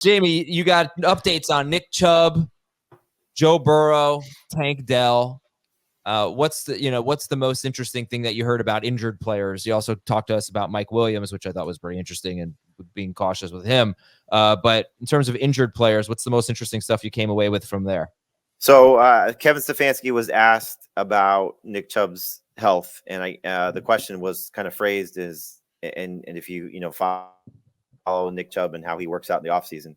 Jamie, you got updates on Nick Chubb, Joe Burrow, Tank Dell. What's the most interesting thing that you heard about injured players? You also talked to us about Mike Williams, which I thought was pretty interesting, and being cautious with him. But in terms of injured players, what's the most interesting stuff you came away with from there? So Kevin Stefanski was asked about Nick Chubb's health, and the question was kind of phrased as, and if you follow Nick Chubb and how he works out in the offseason,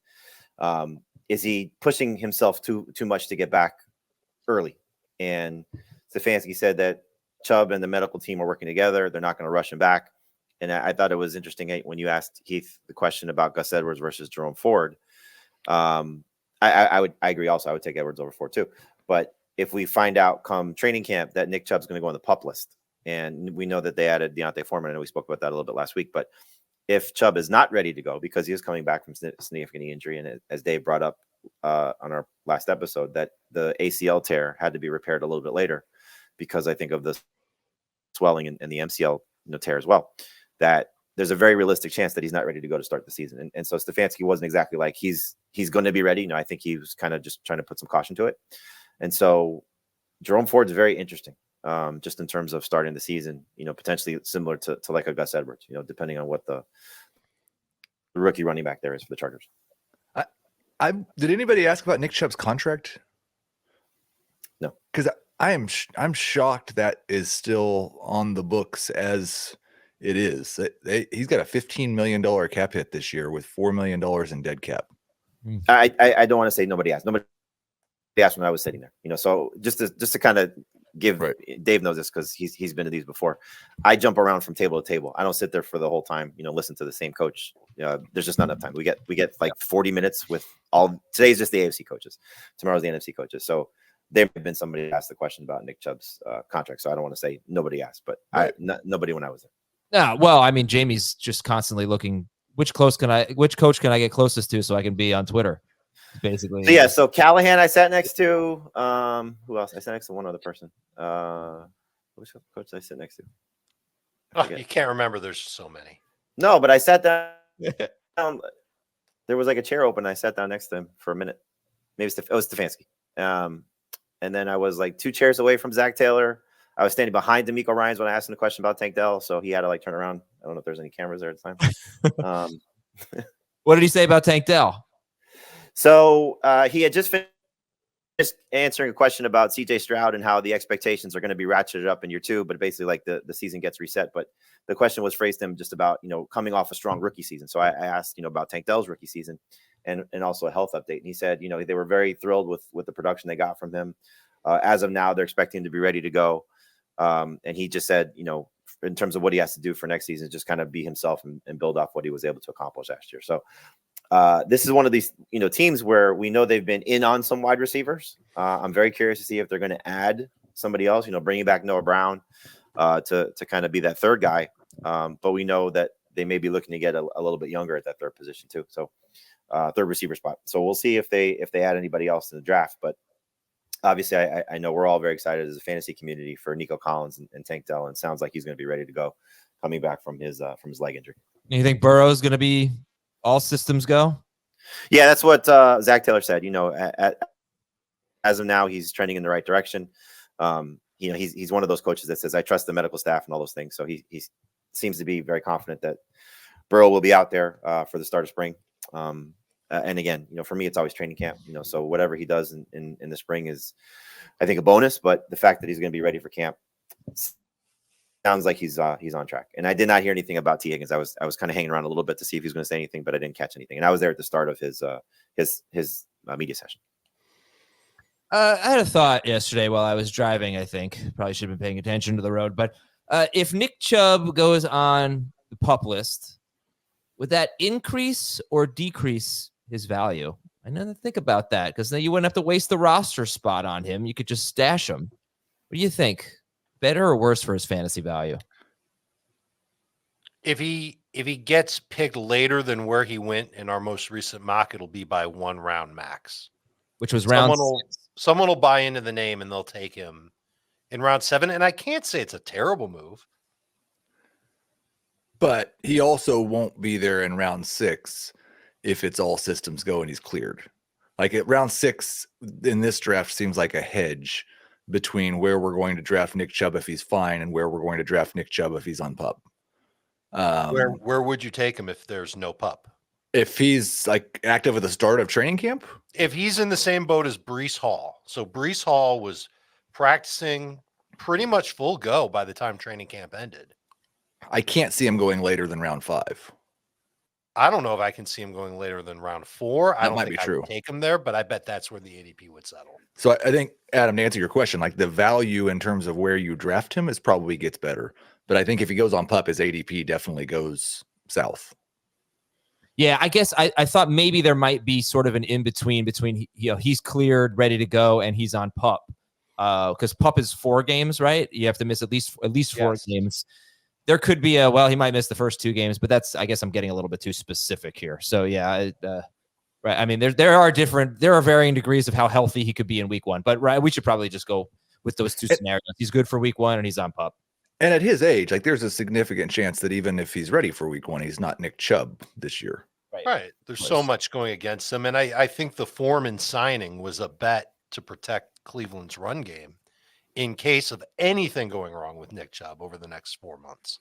is he pushing himself too much to get back early? And Stefanski said that Chubb and the medical team are working together. They're not going to rush him back. And I thought it was interesting when you asked Heath the question about Gus Edwards versus Jerome Ford. I agree also. I would take Edwards over Ford too. But if we find out come training camp that Nick Chubb's going to go on the PUP list, and we know that they added Deontay Foreman, I know we spoke about that a little bit last week, but if Chubb is not ready to go because he is coming back from significant injury, and as Dave brought up on our last episode, that the ACL tear had to be repaired a little bit later because I think of the swelling and the MCL tear as well, that there's a very realistic chance that he's not ready to go to start the season. And so Stefanski wasn't exactly like he's going to be ready. I think he was kind of just trying to put some caution to it. And so Jerome Ford's very interesting, just in terms of starting the season, potentially similar to like a Gus Edwards, depending on what the rookie running back there is for the Chargers. Did anybody ask about Nick Chubb's contract? No, because I'm shocked that is still on the books as it is. He's got a $15 million cap hit this year with $4 million in dead cap. I don't want to say nobody asked. Nobody asked when I was sitting there. So just to kind of give Dave knows this because he's been to these before. I jump around from table to table. I don't sit there for the whole time. Listen to the same coach. There's just not enough time. We get like 40 minutes with all. Today's just the AFC coaches. Tomorrow's the NFC coaches. So there have been somebody asked the question about Nick Chubb's contract. So I don't want to say nobody asked, but nobody when I was there. Yeah, well, I mean, Jamie's just constantly looking which coach can I get closest to so I can be on Twitter, basically. So Callahan I sat next to. Who else? I sat next to one other person. Which coach did I sit next to? You can't remember. There's so many. No, but I sat down. There was like a chair open. I sat down next to him for a minute. Maybe it was Stefanski. And then I was like 2 chairs away from Zach Taylor. I was standing behind D'Amico Ryans when I asked him the question about Tank Dell, so he had to turn around. I don't know if there's any cameras there at the time. What did he say about Tank Dell? So he had just finished answering a question about CJ Stroud and how the expectations are going to be ratcheted up in year 2, but basically the season gets reset. But the question was phrased to him just about, coming off a strong rookie season. So I asked, about Tank Dell's rookie season and also a health update. And he said, they were very thrilled with the production they got from him. As of now, they're expecting him to be ready to go. And he just said, in terms of what he has to do for next season, just kind of be himself and build off what he was able to accomplish last year. So this is one of these, teams where we know they've been in on some wide receivers. I'm very curious to see if they're going to add somebody else, bringing back Noah Brown to kind of be that third guy. But we know that they may be looking to get a little bit younger at that third position too. So third receiver spot. So we'll see if they add anybody else in the draft. But obviously, I know we're all very excited as a fantasy community for Nico Collins and Tank Dell, and it sounds like he's going to be ready to go coming back from his leg injury. You think Burrow's going to be all systems go? Yeah, that's what Zach Taylor said. As of now, he's trending in the right direction. He's one of those coaches that says, I trust the medical staff and all those things. So he seems to be very confident that Burrow will be out there for the start of spring. And again, for me, it's always training camp, so whatever he does in the spring is, I think, a bonus. But the fact that he's going to be ready for camp sounds like he's on track. And I did not hear anything about T. Higgins. I was kind of hanging around a little bit to see if he was going to say anything, but I didn't catch anything. And I was there at the start of his media session. I had a thought yesterday while I was driving. I think probably should have been paying attention to the road. But if Nick Chubb goes on the PUP list, would that increase or decrease his value? I never think about that because then you wouldn't have to waste the roster spot on him. You could just stash him. What do you think? Better or worse for his fantasy value? If he gets picked later than where he went in our most recent mock, it'll be by 1 round max, which was round. Someone will buy into the name and they'll take him in round 7. And I can't say it's a terrible move. But he also won't be there in round 6. if it's all systems go and he's cleared. Like at round 6 in this draft seems like a hedge between where we're going to draft Nick Chubb if he's fine and where we're going to draft Nick Chubb if he's on PUP. Where would you take him if there's no PUP? If he's like active at the start of training camp? If he's in the same boat as Breece Hall. So Breece Hall was practicing pretty much full go by the time training camp ended. I can't see him going later than round 5. I don't know if I can see him going later than round 4. I That don't might think be I true. would take him there, but I bet that's where the ADP would settle. So I think, Adam, to answer your question, like the value in terms of where you draft him is probably gets better. But I think if he goes on PUP, his ADP definitely goes south. Yeah, I guess I thought maybe there might be sort of an in-between between, he's cleared, ready to go, and he's on PUP. Because PUP is 4 games, right? You have to miss at least 4 games. There could be he might miss the first 2 games, but I guess I'm getting a little bit too specific here. So yeah, right. I mean, there are varying degrees of how healthy he could be in week 1, but right, we should probably just go with those 2 scenarios. He's good for week 1 and he's on PUP. And at his age, like there's a significant chance that even if he's ready for week 1, he's not Nick Chubb this year. Right. There's so much going against him. And I think the Foreman signing was a bet to protect Cleveland's run game in case of anything going wrong with Nick Chubb over the next 4 months.